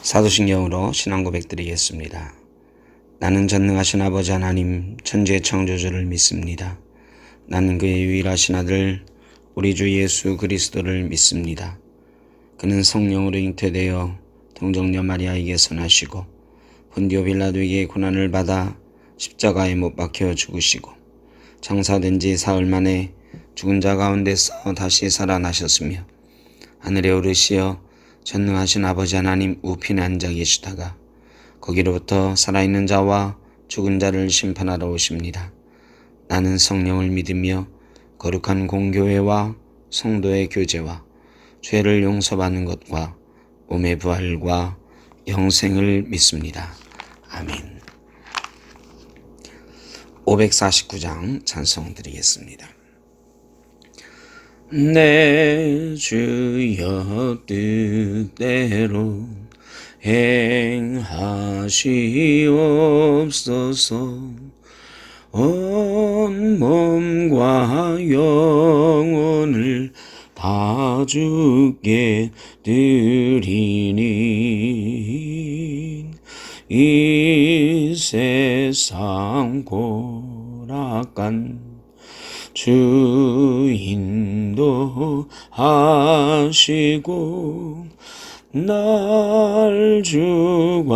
사도신경으로 신앙 고백드리겠습니다. 나는 전능하신 아버지 하나님 천지의 창조주를 믿습니다. 나는 그의 유일하신 아들 우리 주 예수 그리스도를 믿습니다. 그는 성령으로 잉태되어 동정녀 마리아에게서 나시고 본디오 빌라도에게 고난을 받아 십자가에 못 박혀 죽으시고 장사된 지 사흘 만에 죽은 자 가운데서 다시 살아나셨으며 하늘에 오르시어 전능하신 아버지 하나님 우편에 앉아 계시다가 거기로부터 살아있는 자와 죽은 자를 심판하러 오십니다. 나는 성령을 믿으며 거룩한 공교회와 성도의 교제와 죄를 용서받는 것과 몸의 부활과 영생을 믿습니다. 아멘. 549장 찬송 드리겠습니다. 내 주여 뜻대로 행하시옵소서. 온 몸과 영혼을 다 주께 드리니 이 세상 고락간 주 인도하시고 날 주관하셔서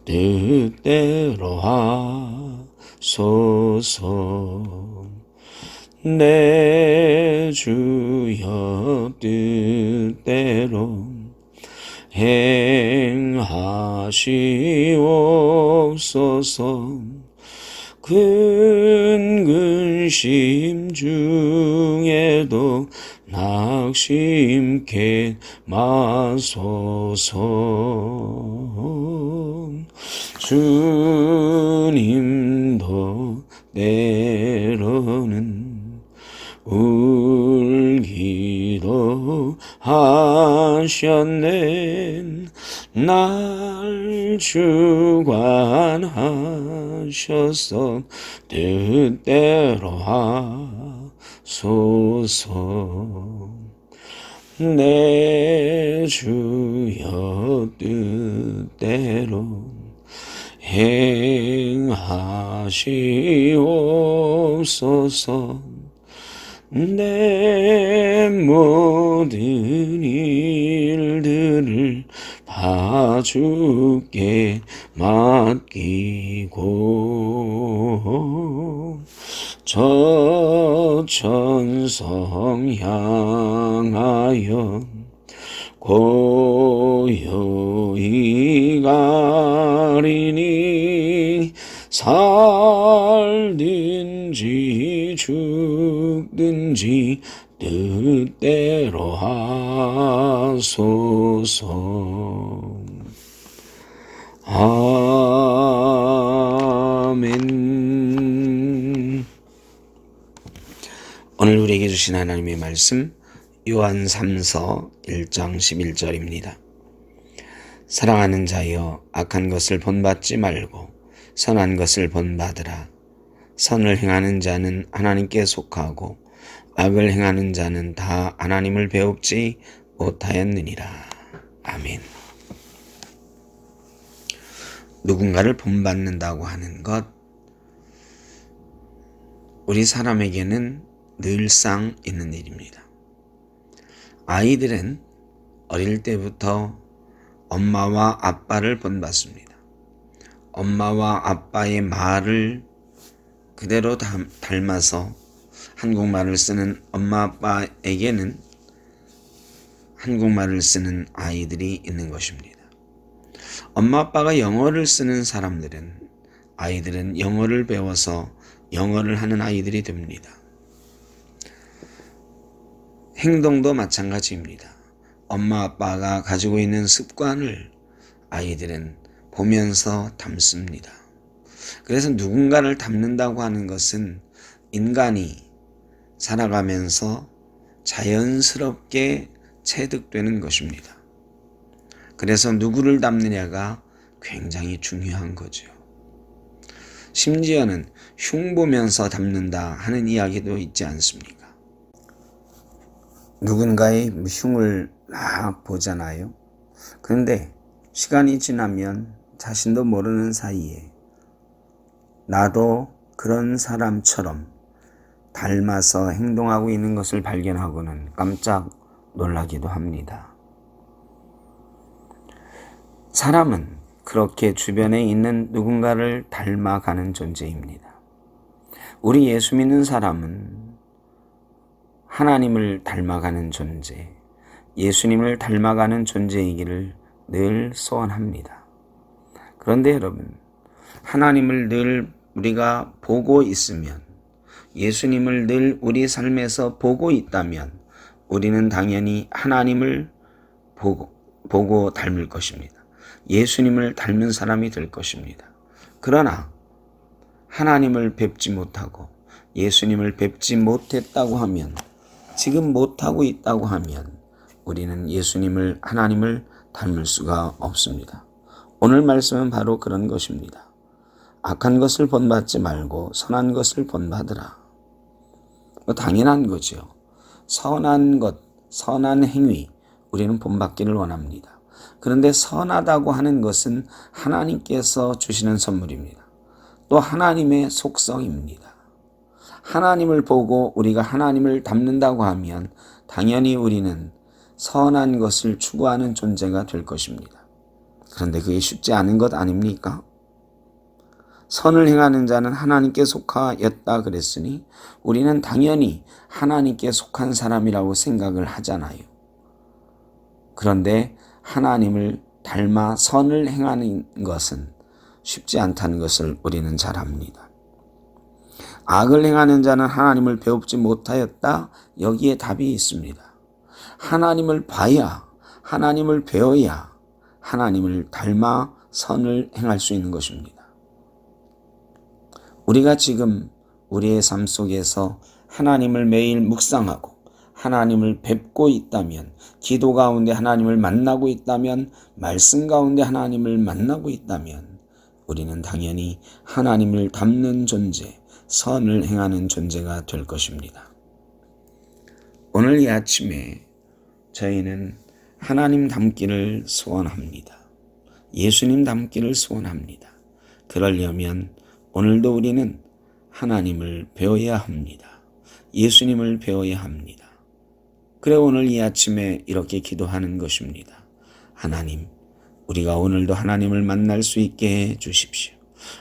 뜻대로 하소서. 내 주여 뜻대로 행하시옵소서. 큰 근심 중에도 낙심케 마소서. 주님도 때로는 울기도 하셨네. 날 주관하셔서 뜻대로 하소서. 내 주여 뜻대로 행하시옵소서. 내 모든 일들을 주께 맡기고 저 천성 향하여 고요히 가리니 살든지 죽든지 뜻대로 하소서. 아멘. 오늘 우리에게 주신 하나님의 말씀 요한 3서 1장 11절입니다. 사랑하는 자여 악한 것을 본받지 말고 선한 것을 본받으라. 선을 행하는 자는 하나님께 속하고 악을 행하는 자는 다 하나님을 배웁지 못하였느니라. 아멘. 누군가를 본받는다고 하는 것, 우리 사람에게는 늘상 있는 일입니다. 아이들은 어릴 때부터 엄마와 아빠를 본받습니다. 엄마와 아빠의 말을 그대로 닮아서 한국말을 쓰는 엄마 아빠에게는 한국말을 쓰는 아이들이 있는 것입니다. 엄마 아빠가 영어를 쓰는 사람들은 아이들은 영어를 배워서 영어를 하는 아이들이 됩니다. 행동도 마찬가지입니다. 엄마 아빠가 가지고 있는 습관을 아이들은 보면서 닮습니다. 그래서 누군가를 닮는다고 하는 것은 인간이 살아가면서 자연스럽게 체득되는 것입니다. 그래서 누구를 닮느냐가 굉장히 중요한 거죠. 심지어는 흉 보면서 닮는다 하는 이야기도 있지 않습니까? 누군가의 흉을 막 보잖아요. 그런데 시간이 지나면 자신도 모르는 사이에 나도 그런 사람처럼 닮아서 행동하고 있는 것을 발견하고는 깜짝 놀라기도 합니다. 사람은 그렇게 주변에 있는 누군가를 닮아가는 존재입니다. 우리 예수 믿는 사람은 하나님을 닮아가는 존재, 예수님을 닮아가는 존재이기를 늘 소원합니다. 그런데 여러분, 하나님을 늘 우리가 보고 있으면, 예수님을 늘 우리 삶에서 보고 있다면 우리는 당연히 하나님을 보고 닮을 것입니다. 예수님을 닮은 사람이 될 것입니다. 그러나 하나님을 뵙지 못하고 예수님을 뵙지 못했다고 하면, 지금 못하고 있다고 하면 우리는 예수님을, 하나님을 닮을 수가 없습니다. 오늘 말씀은 바로 그런 것입니다. 악한 것을 본받지 말고 선한 것을 본받으라. 당연한 거죠. 선한 것, 선한 행위, 우리는 본받기를 원합니다. 그런데 선하다고 하는 것은 하나님께서 주시는 선물입니다. 또 하나님의 속성입니다. 하나님을 보고 우리가 하나님을 닮는다고 하면 당연히 우리는 선한 것을 추구하는 존재가 될 것입니다. 그런데 그게 쉽지 않은 것 아닙니까? 선을 행하는 자는 하나님께 속하였다 그랬으니 우리는 당연히 하나님께 속한 사람이라고 생각을 하잖아요. 그런데 하나님을 닮아 선을 행하는 것은 쉽지 않다는 것을 우리는 잘 압니다. 악을 행하는 자는 하나님을 배웁지 못하였다. 여기에 답이 있습니다. 하나님을 봐야, 하나님을 배워야 하나님을 닮아 선을 행할 수 있는 것입니다. 우리가 지금 우리의 삶 속에서 하나님을 매일 묵상하고 하나님을 뵙고 있다면, 기도 가운데 하나님을 만나고 있다면, 말씀 가운데 하나님을 만나고 있다면 우리는 당연히 하나님을 닮는 존재, 선을 행하는 존재가 될 것입니다. 오늘 이 아침에 저희는 하나님 닮기를 소원합니다. 예수님 닮기를 소원합니다. 그러려면 오늘도 우리는 하나님을 배워야 합니다. 예수님을 배워야 합니다. 그래 오늘 이 아침에 이렇게 기도하는 것입니다. 하나님, 우리가 오늘도 하나님을 만날 수 있게 해 주십시오.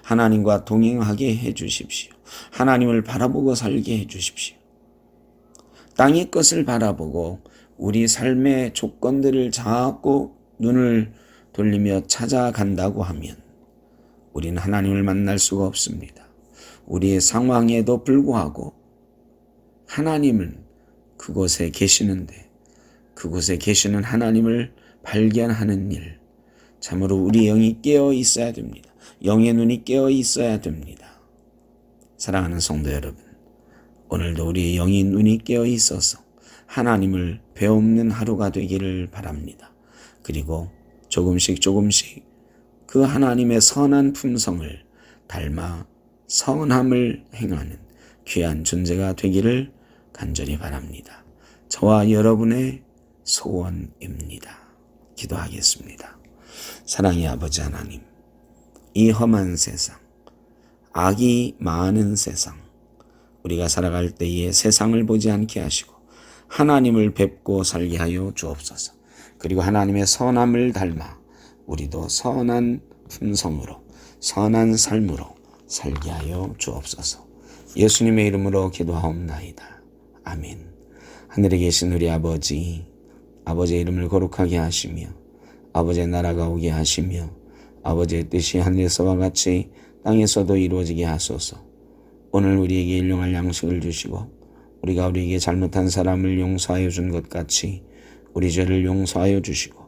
하나님과 동행하게 해 주십시오. 하나님을 바라보고 살게 해 주십시오. 땅의 것을 바라보고 우리 삶의 조건들을 자꾸 눈을 돌리며 찾아간다고 하면 우리는 하나님을 만날 수가 없습니다. 우리의 상황에도 불구하고 하나님은 그곳에 계시는데, 그곳에 계시는 하나님을 발견하는 일, 참으로 우리 영이 깨어 있어야 됩니다. 영의 눈이 깨어 있어야 됩니다. 사랑하는 성도 여러분, 오늘도 우리의 영의 눈이 깨어 있어서 하나님을 배움는 하루가 되기를 바랍니다. 그리고 조금씩 그 하나님의 선한 품성을 닮아 선함을 행하는 귀한 존재가 되기를 간절히 바랍니다. 저와 여러분의 소원입니다. 기도하겠습니다. 사랑의 아버지 하나님, 이 험한 세상, 악이 많은 세상, 우리가 살아갈 때에 세상을 보지 않게 하시고 하나님을 뵙고 살게 하여 주옵소서. 그리고 하나님의 선함을 닮아 우리도 선한 품성으로, 선한 삶으로 살게 하여 주옵소서. 예수님의 이름으로 기도하옵나이다. 아멘. 하늘에 계신 우리 아버지, 아버지의 이름을 거룩하게 하시며 아버지의 나라가 오게 하시며 아버지의 뜻이 하늘에서와 같이 땅에서도 이루어지게 하소서. 오늘 우리에게 일용할 양식을 주시고 우리가 우리에게 잘못한 사람을 용서하여 준 것 같이 우리 죄를 용서하여 주시고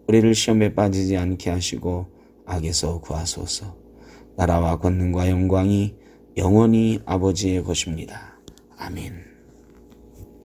우리를 시험에 빠지지 않게 하시고 악에서 구하소서. 나라와 권능과 영광이 영원히 아버지의 것입니다. 아멘.